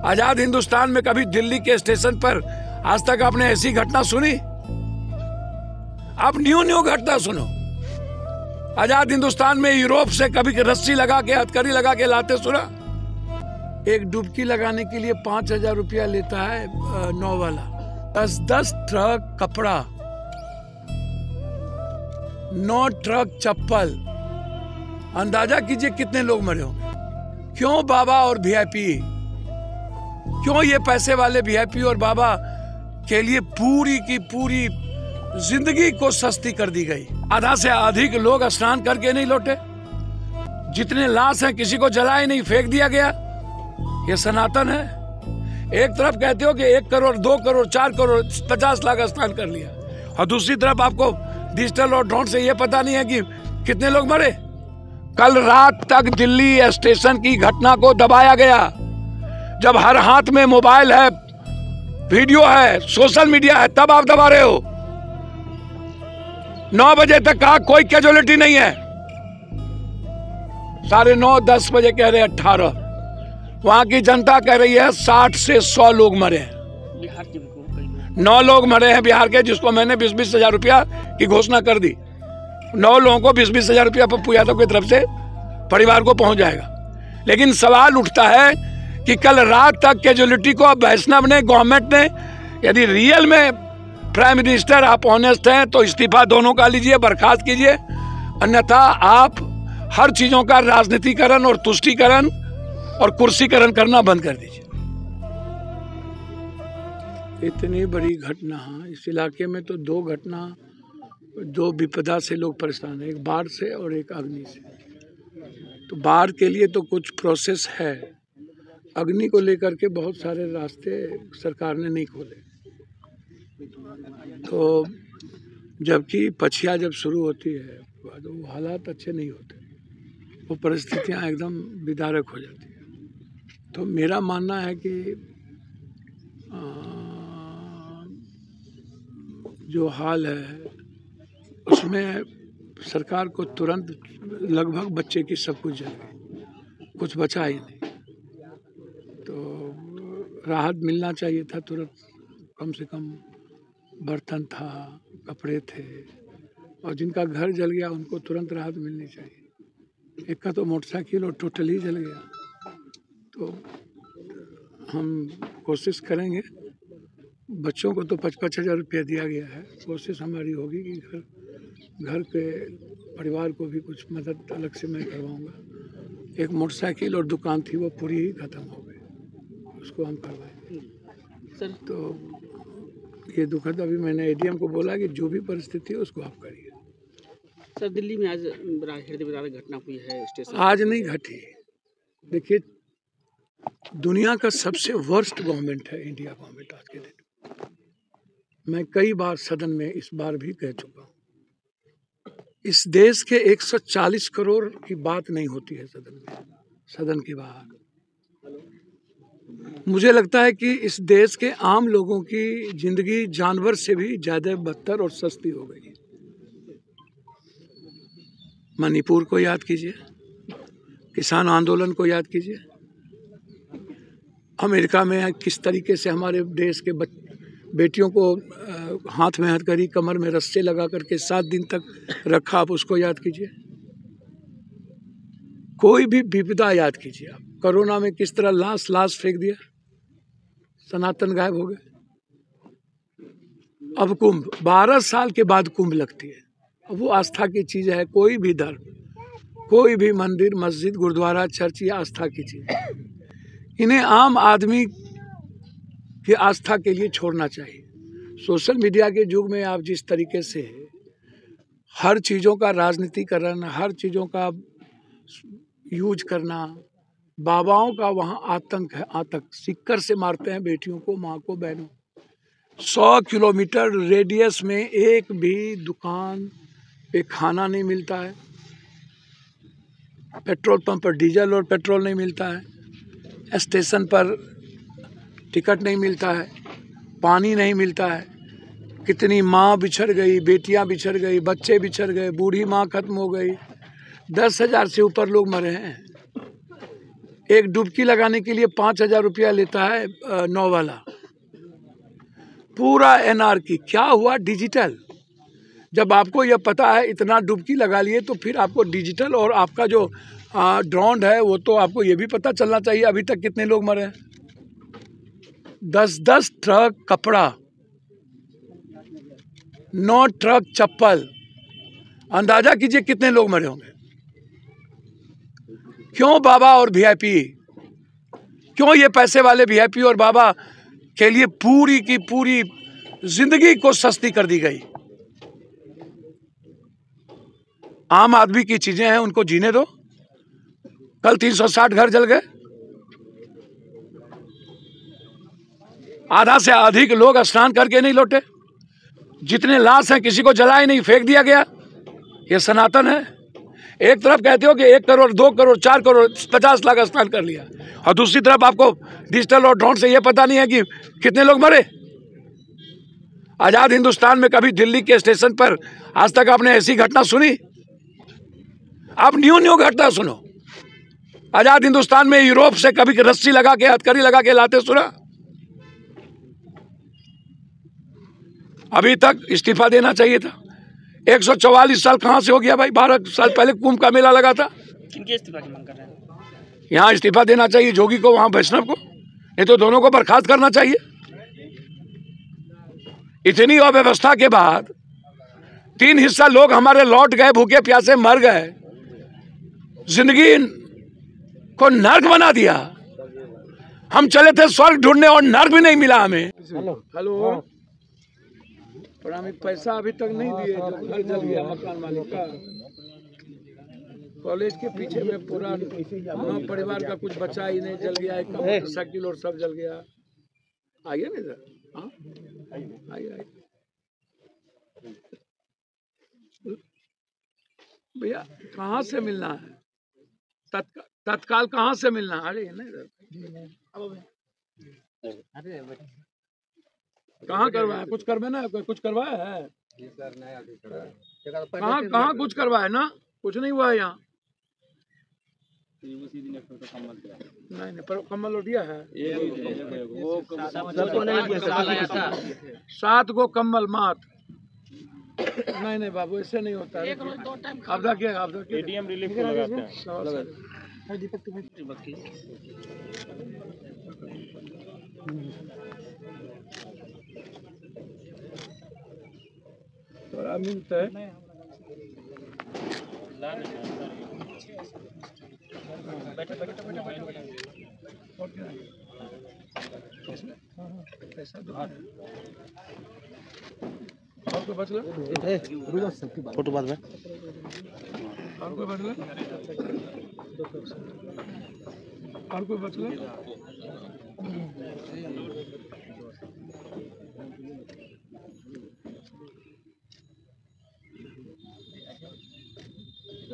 आजाद हिंदुस्तान में कभी दिल्ली के स्टेशन पर आज तक आपने ऐसी घटना सुनी? आप न्यू घटना सुनो। आजाद हिंदुस्तान में यूरोप से कभी रस्सी लगा के, हथकड़ी लगा के लाते सुना? एक डुबकी लगाने के लिए 5,000 रुपया लेता है नौ वाला। 10 ट्रक कपड़ा, 9 ट्रक चप्पल। अंदाजा कीजिए कितने लोग मरे होंगे। क्यों बाबा और वीआईपी, क्यों ये पैसे वाले वीआईपी और बाबा के लिए पूरी की पूरी जिंदगी को सस्ती कर दी गई। आधा से अधिक लोग स्नान करके नहीं लौटे। जितने लाश हैं किसी को जलाए नहीं, फेंक दिया गया। ये सनातन है। एक तरफ कहते हो कि 1 करोड़ 2 करोड़ 4 करोड़ 50 लाख स्नान कर लिया, और दूसरी तरफ आपको डिजिटल और ड्रोन से ये पता नहीं है कि कितने लोग मरे। कल रात तक दिल्ली स्टेशन की घटना को दबाया गया। जब हर हाथ में मोबाइल है, वीडियो है, सोशल मीडिया है, तब आप दबा रहे हो। 9 बजे तक कहा कोई कैजुअलिटी नहीं है, 9:30 10 बजे कह रहे 18। वहां की जनता कह रही है 60 से 100 लोग मरे हैं। बिहार के भी 9 लोग मरे हैं बिहार के, जिसको मैंने 20-20 हजार रुपया की घोषणा कर दी। 9 लोगों को 20-20 हजार रुपया पप्पू यादव की तरफ से परिवार को पहुंच जाएगा। लेकिन सवाल उठता है कि कल रात तक कैजुअलिटी को वैष्णव ने, गवर्नमेंट ने, यदि रियल में प्राइम मिनिस्टर आप ऑनेस्ट हैं तो इस्तीफा दोनों का लीजिए, बर्खास्त कीजिए, अन्यथा आप हर चीजों का राजनीतिकरण और तुष्टीकरण और कुर्सीकरण करना बंद कर दीजिए। इतनी बड़ी घटना, इस इलाके में तो 2 घटना, 2 विपदा से लोग परेशान हैं, एक बाढ़ से और एक अग्नि से। तो बाढ़ के लिए तो कुछ प्रोसेस है, अग्नि को लेकर के बहुत सारे रास्ते सरकार ने नहीं खोले। तो जबकि पछिया जब शुरू होती है तो वो हालात अच्छे नहीं होते, वो परिस्थितियां एकदम विदारक हो जाती है। तो मेरा मानना है कि जो हाल है उसमें सरकार को तुरंत, लगभग बच्चे की सब कुछ जल गई, कुछ बचा ही नहीं। तो राहत मिलना चाहिए था तुरंत, कम से कम बर्तन था, कपड़े थे, और जिनका घर जल गया उनको तुरंत राहत मिलनी चाहिए। एक का तो मोटरसाइकिल और टोटल ही जल गया। तो हम कोशिश करेंगे, बच्चों को तो 5-5 हजार रुपया दिया गया है। कोशिश हमारी होगी कि घर के परिवार को भी कुछ मदद अलग से मैं करवाऊंगा। एक मोटरसाइकिल और दुकान थी वो पूरी ही खत्म हो गई, उसको हम करवाएंगे सर। तो ये दुखद, अभी मैंने एडीएम को बोला कि जो भी परिस्थिति है उसको आप करिए। सर दिल्ली में आज हृदय विदारक घटना हुई है स्टेशन। आज नहीं घटी। देखिए, दुनिया का सबसे वर्स्ट गवर्नमेंट है इंडिया गवर्नमेंट आज के दिन। मैं कई बार सदन में इस बार भी कह चुका हूँ, इस देश के 140 करोड़ की बात नहीं होती है सदन में, सदन के बाहर। मुझे लगता है कि इस देश के आम लोगों की जिंदगी जानवर से भी ज्यादा बदतर और सस्ती हो गई। मणिपुर को याद कीजिए, किसान आंदोलन को याद कीजिए, अमेरिका में किस तरीके से हमारे देश के बेटियों को हाथ में हथकड़ी, कमर में रस्से लगा करके 7 दिन तक रखा, आप उसको याद कीजिए। कोई भी विपदा याद कीजिए आप। कोरोना में किस तरह लाश फेंक दिया, सनातन गायब हो गए। अब कुंभ, 12 साल के बाद कुंभ लगती है। अब वो आस्था की चीज है। कोई भी धर्म, कोई भी मंदिर, मस्जिद, गुरुद्वारा, चर्च, ये आस्था की चीज है। इन्हें आम आदमी की आस्था के लिए छोड़ना चाहिए। सोशल मीडिया के युग में आप जिस तरीके से हर चीज़ों का राजनीतिकरण, हर चीज़ों का यूज करना, बाबाओं का वहाँ आतंक है, आतंक सिक्कर से मारते हैं बेटियों को, माँ को, बहनों। 100 किलोमीटर रेडियस में एक भी दुकान पे खाना नहीं मिलता है, पेट्रोल पंप पर डीजल और पेट्रोल नहीं मिलता है, स्टेशन पर टिकट नहीं मिलता है, पानी नहीं मिलता है। कितनी माँ बिछड़ गई, बेटियां बिछड़ गई, बच्चे बिछड़ गए, बूढ़ी माँ खत्म हो गई। 10,000 से ऊपर लोग मरे हैं। एक डुबकी लगाने के लिए 5,000 रुपया लेता है नाव वाला। पूरा एनआरकी क्या हुआ डिजिटल। जब आपको यह पता है इतना डुबकी लगा लिए तो फिर आपको डिजिटल और आपका जो ड्रोन है वो तो आपको ये भी पता चलना चाहिए अभी तक कितने लोग मरे हैं। 10-10 ट्रक कपड़ा, 9 ट्रक चप्पल, अंदाजा कीजिए कितने लोग मरे होंगे। क्यों बाबा और वीआईपी, क्यों ये पैसे वाले वीआईपी और बाबा के लिए पूरी की पूरी जिंदगी को सस्ती कर दी गई। आम आदमी की चीजें हैं, उनको जीने दो। कल 360 घर जल गए, आधा से अधिक लोग स्नान करके नहीं लौटे। जितने लाश हैं किसी को जला ही नहीं, फेंक दिया गया। ये सनातन है। एक तरफ कहते हो कि 1 करोड़ 2 करोड़ 4 करोड़ 50 लाख स्नान कर लिया, और दूसरी तरफ आपको डिजिटल और ड्रोन से ये पता नहीं है कि कितने लोग मरे। आजाद हिंदुस्तान में कभी दिल्ली के स्टेशन पर आज तक आपने ऐसी घटना सुनी? आप न्यू घटना सुनो। आजाद हिंदुस्तान में यूरोप से कभी रस्सी लगा के हथकड़ी लगा के लाते सुना? अभी तक इस्तीफा देना चाहिए था। 144 साल कहां से हो गया भाई? 12 साल पहले कुंभ का मेला लगा था। किनके इस्तीफा की मांग कर रहे हैं? यहाँ इस्तीफा देना चाहिए, जोगी को, वहां वैष्णव को, नहीं तो दोनों को बर्खास्त करना चाहिए। इतनी अव्यवस्था के बाद 3 हिस्सा लोग हमारे लौट गए, भूखे प्यासे मर गए, जिंदगी को नर्क बना दिया। हम चले थे स्वर्ग ढूंढने और नर्क भी नहीं मिला हमें। हेलो पर हमें पैसा अभी तक नहीं दिए। घर जल गया मकान मालिक का। कॉलेज के पीछे में पूरा परिवार का कुछ बचा ही नहीं, जल गया। एक मोटरसाइकिल और सब जल गया। आइए ना सर, हाँ आइए भैया, कहाँ से मिलना है? तत्काल कहाँ से मिलना है? अरे कहाँ करवाया? कुछ करवाना है? कुछ करवाया है? कहाँ कुछ करवाया ना? कुछ नहीं हुआ है यहाँ। नहीं पर कम्बल दिया है। 7 गो कम्बल मात। नहीं बाबू, ऐसे नहीं होता है। आपदा क्या? आपदा क्या? एटीएम रिलीफ को लगाते हैं। थोड़ा मिलता है। आपको बचला? फोटो बाद में। आपको बचला? आपको बचला?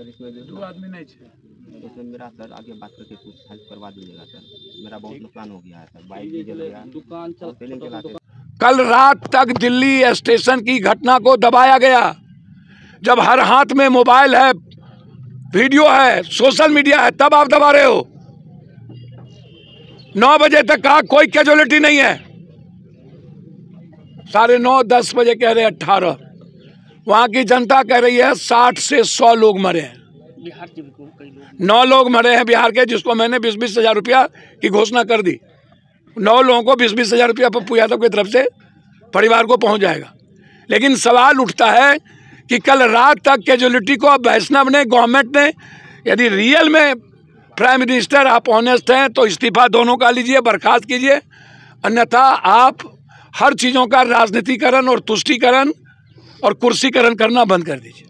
इसमें 2 आदमी नहीं थे। इसमें मेरा सर आगे बात करके कुछ हेल्प करवा दीजिएगा सर। मेरा बहुत नुकसान हो गया है सर। बाइक भी जल गया, दुकान चलाते। कल रात तक दिल्ली स्टेशन की घटना को दबाया गया। जब हर हाथ में मोबाइल है, वीडियो है, सोशल मीडिया है, तब आप दबा रहे हो। 9 बजे तक कहा कोई कैजुअलिटी नहीं है, 9:30 10 बजे कह रहे 18। वहां की जनता कह रही है 60 से 100 लोग मरे हैं। बिहार के भी कई लोग, 9 लोग मरे हैं बिहार के, जिसको मैंने 20-20 हजार रुपया की घोषणा कर दी। 9 लोगों को 20-20 हजार रुपया पप्पू यादव की तरफ से परिवार को पहुंच जाएगा। लेकिन सवाल उठता है कि कल रात तक कैजुअलिटी को वैष्णव ने, गवर्नमेंट ने, यदि रियल में प्राइम मिनिस्टर आप ऑनेस्ट हैं तो इस्तीफा दोनों का लीजिए, बर्खास्त कीजिए, अन्यथा आप हर चीज़ों का राजनीतिकरण और तुष्टीकरण और कुर्सीकरण करना बंद कर दीजिए।